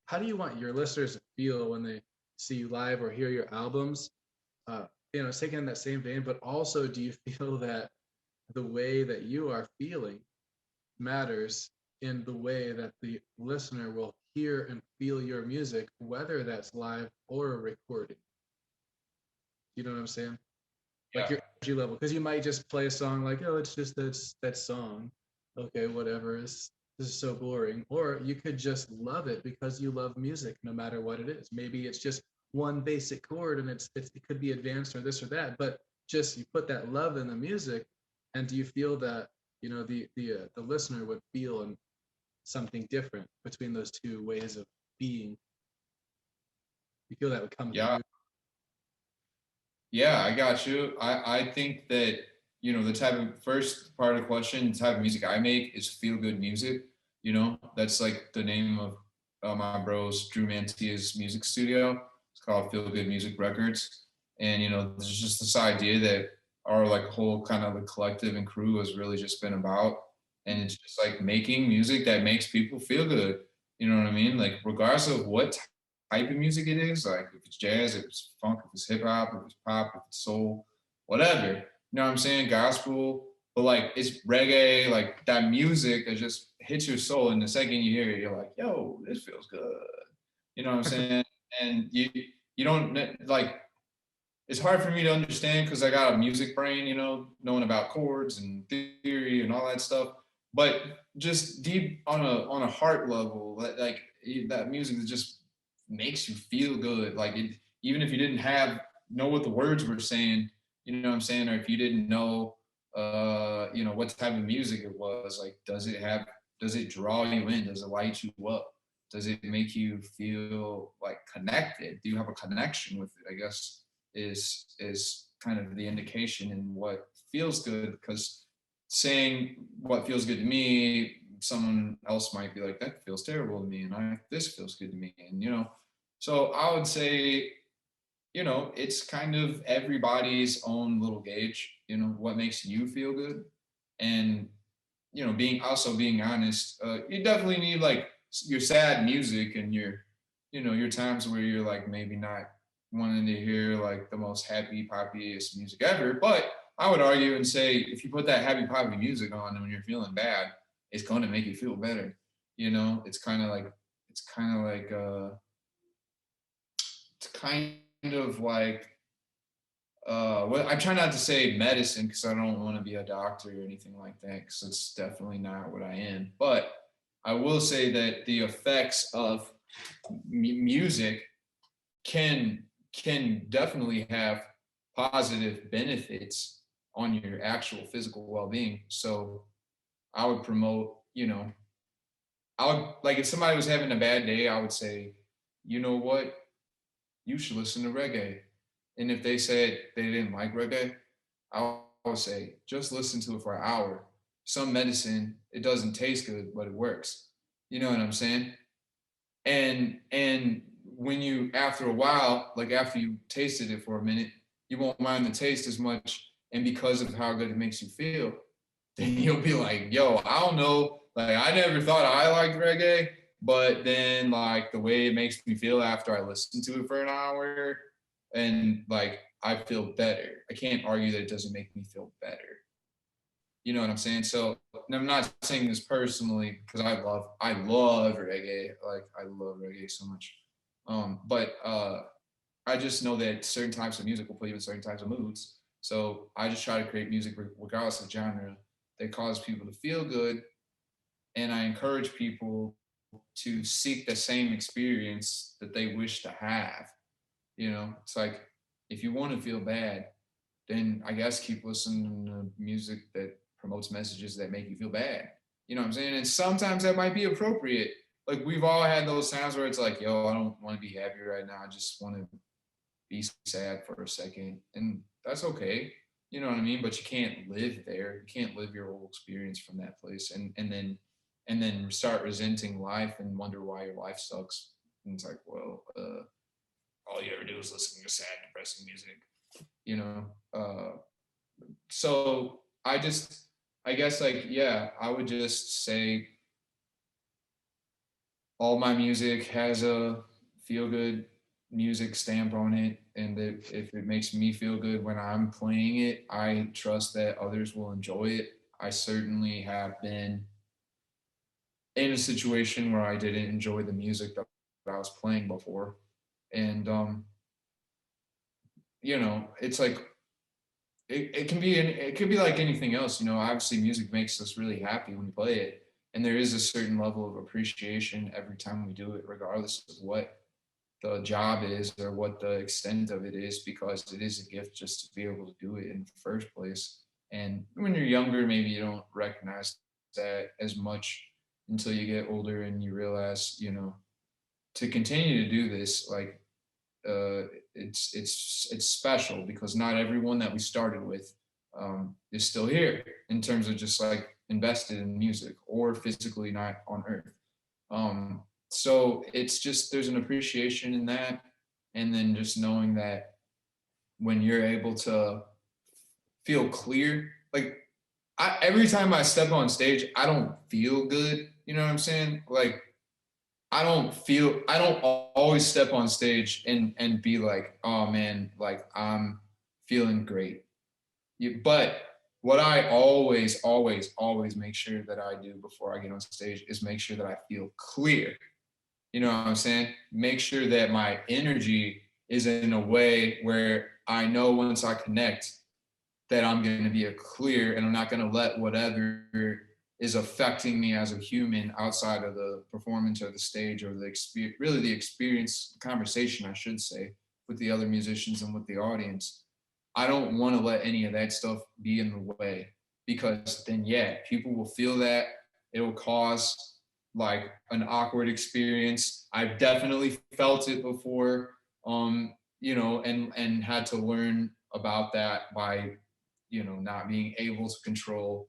how do you want your listeners to feel when they see you live or hear your albums? It's taken in that same vein, but also do you feel that the way that you are feeling matters in the way that the listener will hear and feel your music, whether that's live or a recording? You know what I'm saying? Like Yeah. your energy level, because you might just play a song like, oh, it's just that song. Okay, whatever. This is so boring. Or you could just love it because you love music, no matter what it is. Maybe it's just one basic chord, and it could be advanced or this or that. But just you put that love in the music, and do you feel that the listener would feel something different between those two ways of being? You feel that would come Yeah. through? Yeah, I got you. I think that, the type of first part of the question, the type of music I make is feel good music. That's like the name of my bros, Drew Mantia's music studio. It's called Feel Good Music Records. And, there's just this idea that our like whole kind of the collective and crew has really just been about. And it's just like making music that makes people feel good. You know what I mean? Like, regardless of what type of music it is, like if it's jazz, if it's funk, if it's hip hop, if it's pop, if it's soul, whatever. You know what I'm saying? Gospel, but like it's reggae, like that music that just hits your soul. And the second you hear it, you're like, yo, this feels good. You know what I'm saying? And you don't like. It's hard for me to understand because I got a music brain, knowing about chords and theory and all that stuff. But just deep on a heart level, like that music that just makes you feel good. Like even if you didn't have know what the words were saying, you know what I'm saying, or if you didn't know, what type of music it was. Like, does it draw you in? Does it light you up? Does it make you feel like connected? Do you have a connection with it? I guess is kind of the indication in what feels good, because saying what feels good to me, someone else might be like, that feels terrible to me, and this feels good to me. And so I would say, it's kind of everybody's own little gauge, what makes you feel good. And being honest, you definitely need like your sad music and your times where you're like maybe not wanting to hear like the most happy poppiest music ever. But I would argue and say if you put that happy poppy music on when you're feeling bad, it's going to make you feel better. It's kind of like it's kind of like well, I try not to say medicine because I don't want to be a doctor or anything like that, because it's definitely not what I am. But I will say that the effects of music can definitely have positive benefits on your actual physical well-being. So I would promote, I would like, if somebody was having a bad day, I would say, you know what, you should listen to reggae. And if they said they didn't like reggae, I would say just listen to it for an hour. Some medicine, it doesn't taste good, but it works. You know what I'm saying? And when you, after a while, like after you tasted it for a minute, you won't mind the taste as much. And because of how good it makes you feel, then you'll be like, yo, I don't know. Like, I never thought I liked reggae, but then like the way it makes me feel after I listen to it for an hour, and like I feel better. I can't argue that it doesn't make me feel better. You know what I'm saying? So, and I'm not saying this personally because I love reggae. Like, I love reggae so much. But I just know that certain types of music will put you in certain types of moods. So I just try to create music regardless of genre that causes people to feel good, and I encourage people to seek the same experience that they wish to have. It's like, if you want to feel bad, then I guess keep listening to music that promotes messages that make you feel bad. You know what I'm saying? And sometimes that might be appropriate. Like, we've all had those times where it's like, yo, I don't want to be happy right now. I just want to be sad for a second. And that's okay. You know what I mean? But you can't live there. You can't live your whole experience from that place, and then start resenting life and wonder why your life sucks. And it's like, well, all you ever do is listen to sad, depressing music. You know, so I guess, like, yeah, I would just say all my music has a feel good music stamp on it, and that if it makes me feel good when I'm playing it, I trust that others will enjoy it. I certainly have been in a situation where I didn't enjoy the music that I was playing before. And it's like it can be it could be like anything else. Obviously music makes us really happy when we play it. And there is a certain level of appreciation every time we do it, regardless of what the job is or what the extent of it is, because it is a gift just to be able to do it in the first place. And when you're younger, maybe you don't recognize that as much until you get older and you realize, to continue to do this, like it's special because not everyone that we started with is still here in terms of just like invested in music or physically not on earth. So it's just there's an appreciation in that, and then just knowing that when you're able to feel clear, like every time I step on stage, I don't feel good. You know what I'm saying? Like I don't always step on stage and be like, oh man, like I'm feeling great. But what I always, always, always make sure that I do before I get on stage is make sure that I feel clear. You know what I'm saying? Make sure that my energy is in a way where I know once I connect that I'm going to be a clear, and I'm not going to let whatever is affecting me as a human outside of the performance or the stage or the experience, really the experience, conversation, I should say, with the other musicians and with the audience. I don't want to let any of that stuff be in the way, because then, yeah, people will feel that. It'll cause like an awkward experience. I've definitely felt it before, and had to learn about that by not being able to control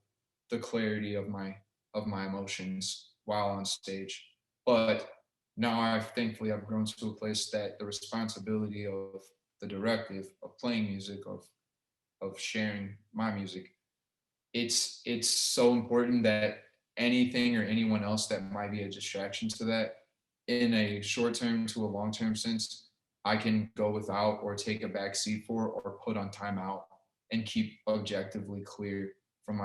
the clarity of my emotions while on stage. But now I've grown to a place that the responsibility of the directive of playing music, of sharing my music, it's so important that anything or anyone else that might be a distraction to that, in a short term to a long term sense, I can go without or take a back seat for or put on timeout and keep objectively clear from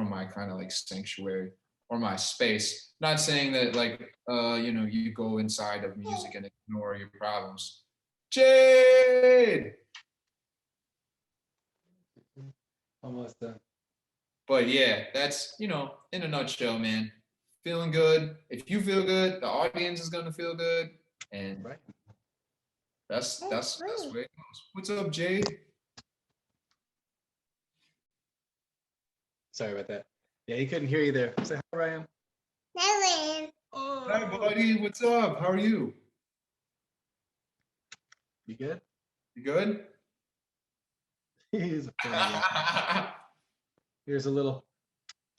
my kind of like sanctuary or my space. Not saying that like you go inside of music and ignore your problems. Jade. Almost done. But yeah, that's in a nutshell, man. Feeling good. If you feel good, the audience is gonna feel good, and Right. that's where it goes. What's up, Jade? Sorry about that. Yeah, he couldn't hear you there. Say hi, Ryan. Hello. Hi, Oh, buddy. What's up? How are you? you good? You good? He's a funny guy. Here's a little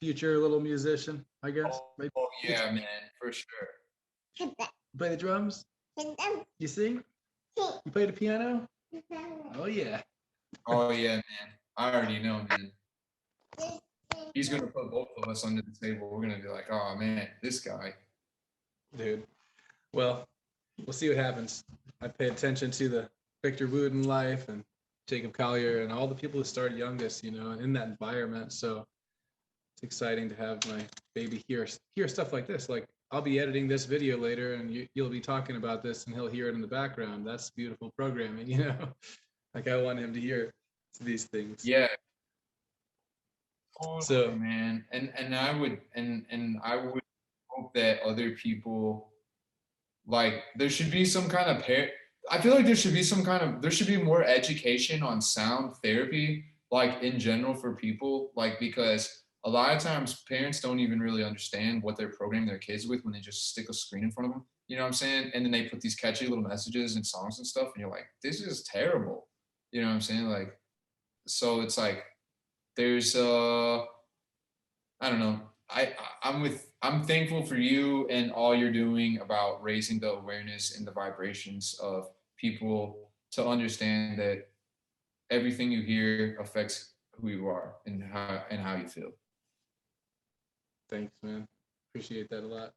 future little musician, I guess. Maybe. Oh yeah, man, for sure. You play the drums? You sing? You play the piano? Oh yeah. Oh yeah, man. I already know, man. He's gonna put both of us under the table. We're gonna be like, oh man, this guy. Dude. Well, we'll see what happens. I pay attention to the Victor Wooten life and Jacob Collier and all the people who started youngest, in that environment. So it's exciting to have my baby hear stuff like this. Like I'll be editing this video later and you'll be talking about this and he'll hear it in the background. That's beautiful programming. Like I want him to hear these things. Yeah. Totally, So man. And I would hope that other people, like, there should be some kind of I feel like there should be more education on sound therapy, like in general for people, like, because a lot of times parents don't even really understand what they're programming their kids with when they just stick a screen in front of them. You know what I'm saying? And then they put these catchy little messages and songs and stuff, and you're like, this is terrible. You know what I'm saying? Like, so it's like there's I don't know. I'm thankful for you and all you're doing about raising the awareness and the vibrations of people to understand that everything you hear affects who you are and how you feel. thanks, man. Appreciate that a lot.